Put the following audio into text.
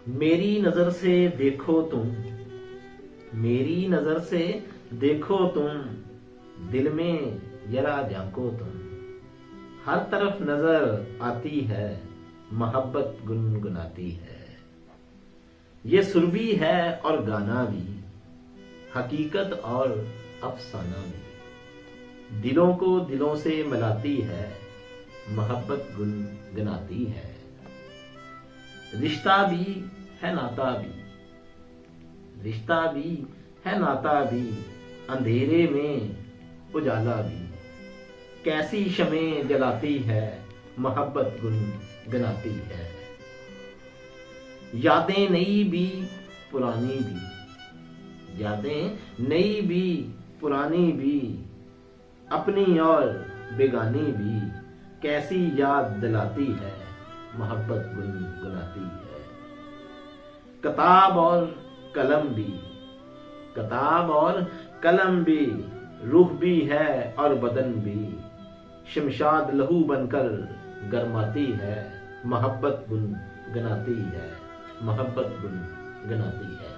मेरी नजर से देखो तुम, मेरी नजर से देखो तुम, दिल में जरा झांको तुम। हर तरफ नजर आती है, मोहब्बत गुनगुनाती है। ये सुर भी है और गाना भी, हकीकत और अफसाना भी। दिलों को दिलों से मिलाती है, मोहब्बत गुनगुनाती है। रिश्ता भी है नाता भी, रिश्ता भी है नाता भी, अंधेरे में उजाला भी। कैसी शमें जलाती है, मोहब्बत गुनगुनाती है। यादें नई भी पुरानी भी, यादें नई भी पुरानी भी, अपनी और बेगानी भी। कैसी याद दिलाती है, मोहब्बत गुनगुनाती है। किताब और कलम भी, किताब और कलम भी, रूह भी है और बदन भी। शमशाद लहू बनकर गरमाती है, मोहब्बत गुनगुनाती है, मोहब्बत गुनगुनाती है।